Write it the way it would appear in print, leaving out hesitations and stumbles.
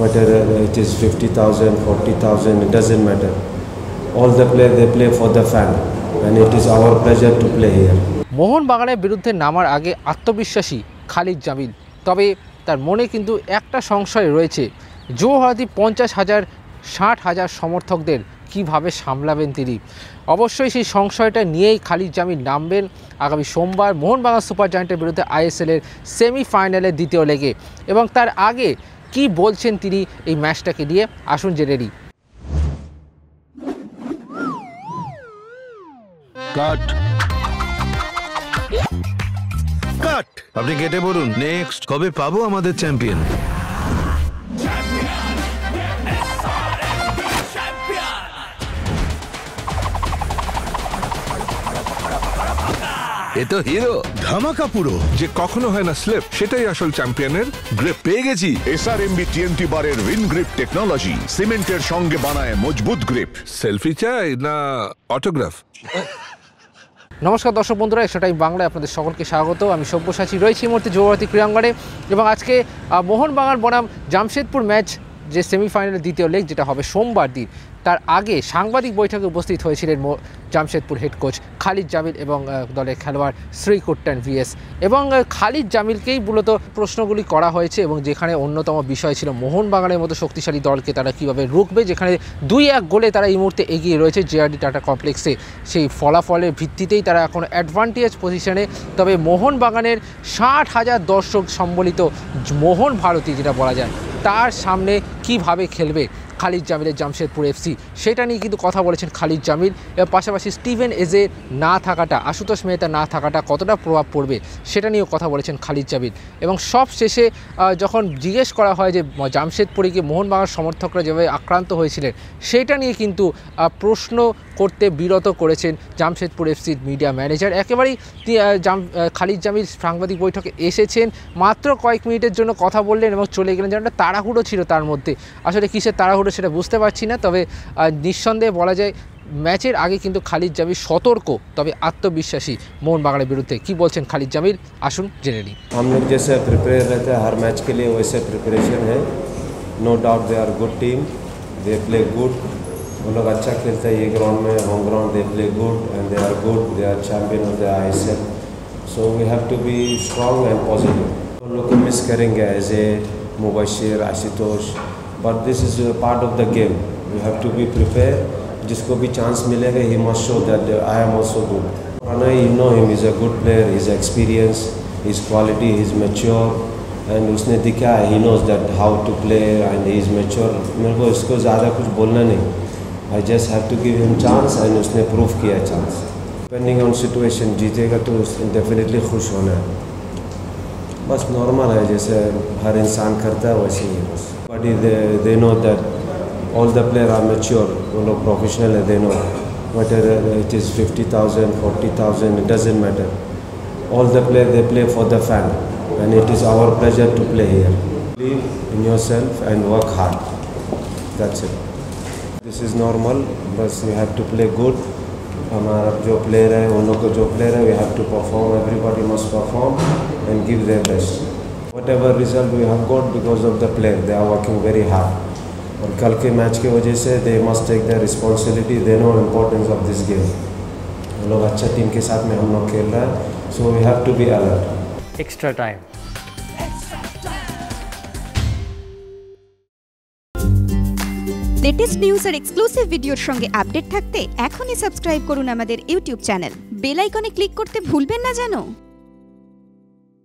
whether it is 50,000, 40,000, it doesn't matter. All the players, they play for the fan, and it is our pleasure to play here. মোহনবাগানের বিরুদ্ধে নামার আগে আত্মবিশ্বাসী খালিদ জামিল, তবে তার মনে কিন্তু একটা সংশয় রয়েছে, যুবভারতী 50,000, 60,000 সমর্থকদের কিভাবে সামলাবেন তিনি। অবশ্যই সেই সংশয়টা নিয়েই খালিদ জামিল নামবেন আগামী সোমবার মোহনবাগান সুপার জায়ান্টের বিরুদ্ধে আইএসএলের সেমিফাইনালের দ্বিতীয় লেগে, এবং তার আগে কি বলছেন তিনি এই ম্যাচটাকে নিয়ে আসুন জেনে নিই। কাট কাট আপনি কেটে বলুন নেক্সট কবে পাবো আমাদের চ্যাম্পিয়ন। এ তো হিরো ধামাকা পুরো, যে কখনো হয় না স্লিপ, সেটাই আসল চ্যাম্পিয়নের গ্রিপ। পেয়ে গেছি এসআরএমবি টিএনটি বারের উইন গ্রিপ টেকনোলজি সিমেন্টের সঙ্গে বানায় মজবুত গ্রিপ। সেলফি চাই না অটোগ্রাফ? নমস্কার দর্শক বন্ধুরা, এক্সট্রা টাইম বাংলায় আপনাদের সকলকে স্বাগত। আমি সব্যসাচী রয়েছি এই মুহূর্তে যুবভারতী ক্রীড়াঙ্গনে, এবং আজকে মোহনবাগান বনাম জামশেদপুর ম্যাচ যে সেমিফাইনালের দ্বিতীয় লেগ, যেটা হবে সোমবার দিন, তার আগে সাংবাদিক বৈঠকে উপস্থিত হয়েছিলেন জামশেদপুর হেড কোচ খালিদ জামিল এবং দলের খেলোয়াড় শ্রীকুট্টান ভিএস, এবং খালিদ জামিলকেই মূলত প্রশ্নগুলি করা হয়েছে, এবং যেখানে অন্যতম বিষয় ছিল মোহনবাগানের মতো শক্তিশালী দলকে তারা কীভাবে রুখবে, যেখানে 2-1 গোলে তারা এই মুহূর্তে এগিয়ে রয়েছে জেআরডি টাটা কমপ্লেক্সে। সেই ফলাফলের ভিত্তিতেই তারা এখন অ্যাডভান্টেজ পজিশনে। তবে মোহনবাগানের 60,000 দর্শক সম্বলিত মোহন ভারতী যেটা বলা যায়, তার সামনে কিভাবে খেলবে খালিদ জামিলের জামশেদপুর এফসি, সেটা নিয়ে কিন্তু কথা বলেছেন খালিদ জামিল। এর পাশাপাশি স্টিভেন এজে না থাকাটা, আশুতোষ মেহতা না থাকাটা কতটা প্রভাব পড়বে সেটা নিয়েও কথা বলেছেন খালিদ জামিল। এবং সব শেষে যখন জিজ্ঞেস করা হয় যে জামশেদপুরে গিয়ে মোহনবাগান সমর্থকরা যেভাবে আক্রান্ত হয়েছিলেন, সেটা নিয়ে কিন্তু প্রশ্ন করতে বিরত করেছেন জামশেদপুর এফসির মিডিয়া ম্যানেজার। একেবারেই খালিদ জামিল সাংবাদিক বৈঠকে এসেছেন, মাত্র কয়েক মিনিটের জন্য কথা বললেন এবং চলে গেলেন, যেন একটা তাড়াহুড়ো ছিল তার মধ্যে। আসলে কিসের তাড়াহুড়ো সেটা বুঝতে পারছি না, তবে নিঃসন্দেহে বলা যায় ম্যাচের আগে কিন্তু খালিদ জামিল সতর্ক তবে আত্মবিশ্বাসী মোহনবাগানের বিরুদ্ধে। কি বলছেন খালিদ জামিল, আসুন জেনে নিই। हम लोग जैसे प्रिपेयर रहते हैं हर मैच के लिए, वैसे प्रिपरेशन है। No doubt they are good team, they play good. वो लोग अच्छा खेलते हैं ये ग्राउंड में, home ground, they play good and they are good, they are champion of the ISL. So we have to be strong and positive. उन लोग को मिस करेंगे as a Mubashir, Ashutosh, but this is part of the game. We have to be prepare. जिसको भी chance मिलेगा he must show that I am also good. You know him, is a good player, his experience, his quality, his mature, and उसने दिखा है, he knows that how to play and he is mature. मेरे को इसको ज़्यादा कुछ बोलना नहीं, I just have to give him chance, and उसने प्रूव किया चांस। डिपेंडिंग ऑन सिचुएशन, जीतेगा तो डेफिनेटली खुश होना है, बस नॉर्मल है, जैसे हर इंसान करता है वैसे ही बस। But they know that all the players are mature, वो लोग प्रोफेशनल है, they know whether it is 50,000, 40,000, it doesn't matter. All the players, they play for the fan, and it is our pleasure to play here. Believe in yourself and work hard, that's it. This is normal, बस we have to play good. हमारा जो player है, उन लोग को जो player है, we have to perform, everybody must perform and give their best. Whatever result we have got because of the player, they are working very hard. और कल के मैच की वजह से they must take the responsibility, they know importance of this game. हम लोग अच्छा team के साथ में हम लोग खेल रहे हैं, so we have to be alert. Extra time. Latest news আর এক্সক্লুসিভ ভিডিওর সঙ্গে আপডেট থাকতে এখনই সাবস্ক্রাইব করুন আমাদের ইউটিউব চ্যানেল। বেল আইকনে ক্লিক করতে ভুলবেন না যেন।